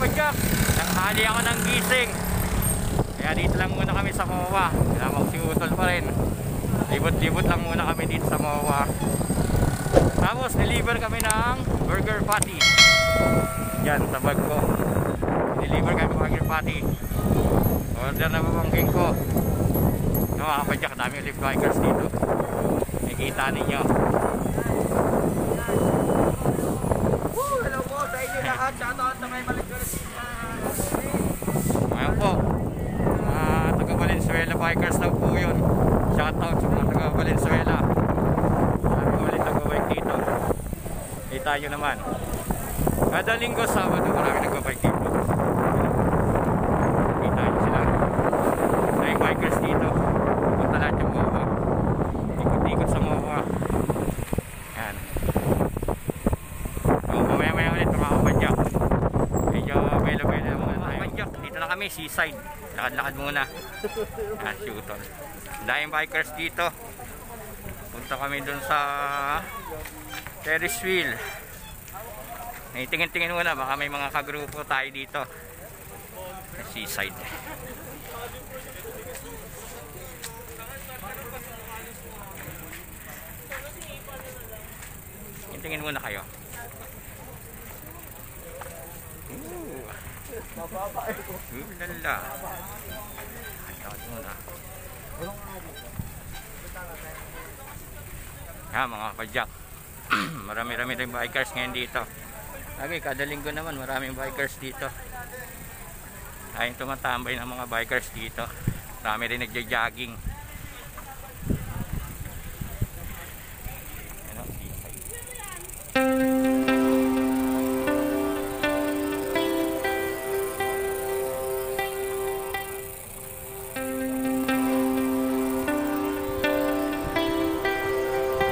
kapadyak, tanghali ako ng gising. Kaya dito lang muna kami sa MOA. Lamang si Utol pa rin. Libot-libot lang muna kami dito sa MOA. Tapos deliver kami ng burger patty. Yan, sa bag ko. Deliver kami ng burger patty. Order na babangking ko. No, mga kapadyak, dami ulit bikers dito. Nakikita ninyo. Hello po sa inyo lahat. Shoutout na may Valenzuela. Ngayon po, taga Valenzuela bikers daw po yun. Shoutout sa mga taga Valenzuela. Marami ulit nag-bike dito. Kita nyo naman. Kada linggo, Sabado, marami nag-bike dito. Kita nyo sila. May bikers dito. Punta lahat yung MOA. Ikot-ikot sa MOA. Yan. Mamaya-maya ulit mga kapadyak. Medyo belo-belo mga kapadyak. Dito na kami, seaside. Lakad-lakad muna. Yan, si Utol. Dahil bikers dito. Punta kami dun sa Ferris wheel. Tingin-tingin muna, baka may mga kagrupo tayo dito. Seaside. Tingin muna kayo. Lala. Tingin muna. Ha, mga kapadyak. Marami-rami rin bikers ngayon dito. Lagi, kada linggo naman maraming bikers dito. Ayun, tumatambay ng mga bikers dito. Marami rin nagja-jogging.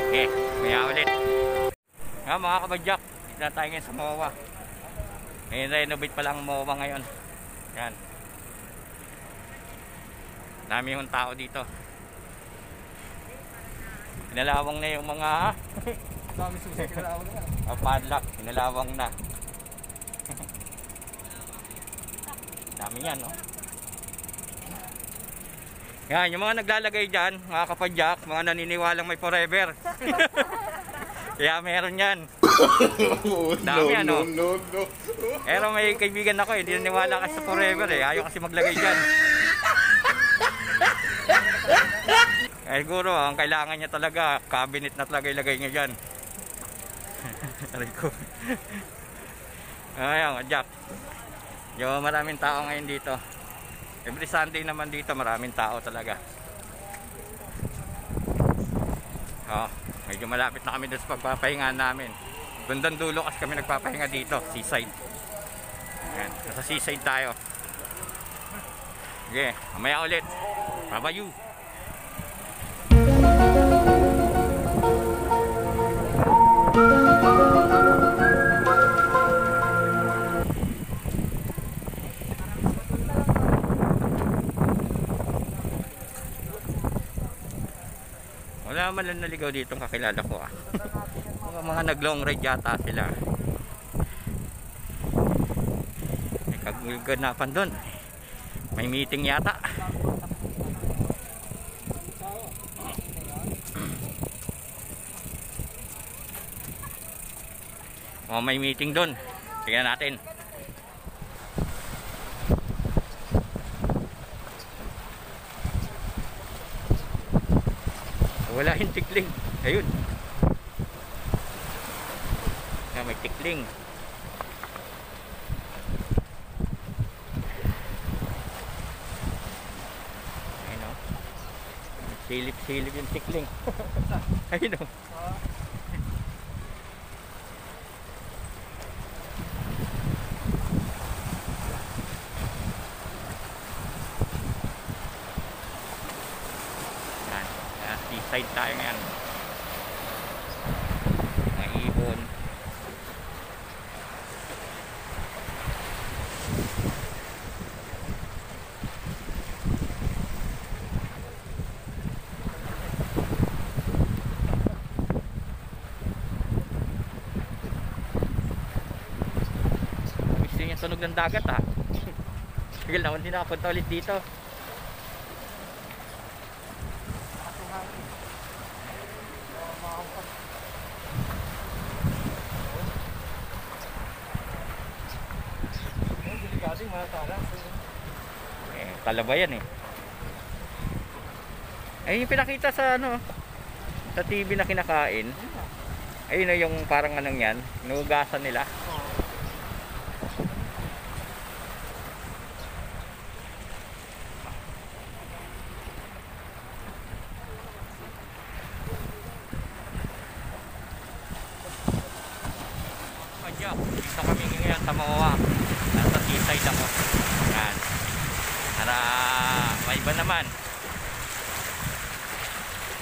Okay, maya ulit. Nga mga kapadyak, dito na tayo ngayon sa MOA. May renovate pa lang MOA ngayon. Yan. Dami yung tao dito. Pinalawang na yung mga Dami susi, pinalawang na. padlock, pinalawang na. Dami yan, no? Yan, yung mga naglalagay dyan, mga kapadyak, mga naniniwalang may forever. Kaya meron yan. Dami, ano? No. Pero may kaibigan ako, hindi naniwala kasi sa forever eh. Ayaw kasi maglagay dyan. Eh siguro, ang kailangan niya talaga, cabinet na talaga ilagay niya dyan. Aray ko. Ayan, Jack. Yung maraming tao ngayon dito. Every Sunday naman dito, maraming tao talaga. Oh, medyo malapit na kami doon sa pagpapahinga namin. Bandang dulo kasi kami nagpapahinga dito, seaside. Ayan, sa seaside tayo. Okay, mamaya ulit. Bye-bye. Wala man lang naligaw dito ang kakilala ko ah. mga nag-long ride yata sila. May kaganapan doon. May meeting yata. Oh, may meeting doon. Tingnan natin. Wala yung tikling. Ayun. May tikling. Ayun o. Silip-silip yung tikling. Ayun o. Seaside tayo ngayon. Mga ibon. tunog ng dagat ha. Tagal naman din nakapunta ulit dito. Eh, talaba yan eh. Eh, yung pinakita sa ano, sa TV na kinakain. Ayun na yung parang anong yan, inuugasan nila. Madya, dito kami ngayon sa MOA. Nasa seaside ako. Yan. Para may iba naman.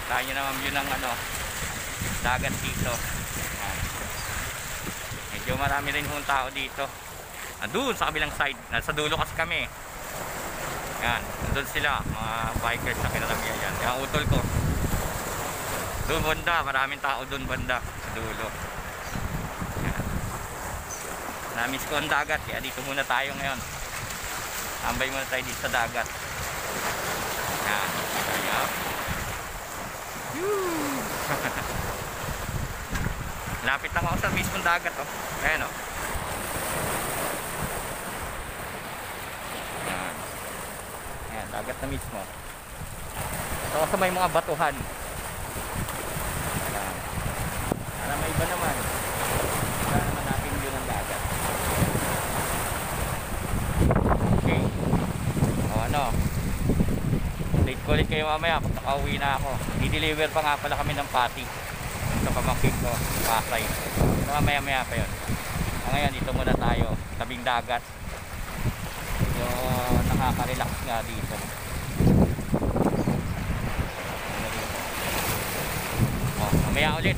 Kaya nyo naman view ng ano, dagat dito. Yan. Medyo marami rin hong tao dito. Doon sa kabilang side. Nasa dulo kasi kami. Yan. Doon sila. Mga bikers na kinalagyan yan. Yung utol ko. Doon banda. Maraming tao doon banda. Sa dulo. Yan. Namiss ko ang dagat. Kaya dito muna tayo ngayon. Tambay muna tayo dito sa dagat. Yan. Ayan. Lapit lang ako sa mismong dagat oh. Ayan oh. Ayan. Ayan, dagat na mismo. Ito sa may mga batuhan. Ayan. Para may iba naman. Para naman natin yun ang dagat. Okay. O ano. Late ko ulit kayo mamaya kung nakauwi na ako. Di-deliver pa nga pala kami ng pati sa pamangkin ko, Pasay. So mamaya pa yun. Ngayon dito muna tayo, tabing dagat. So nakaka-relax nga dito. Mamaya ulit.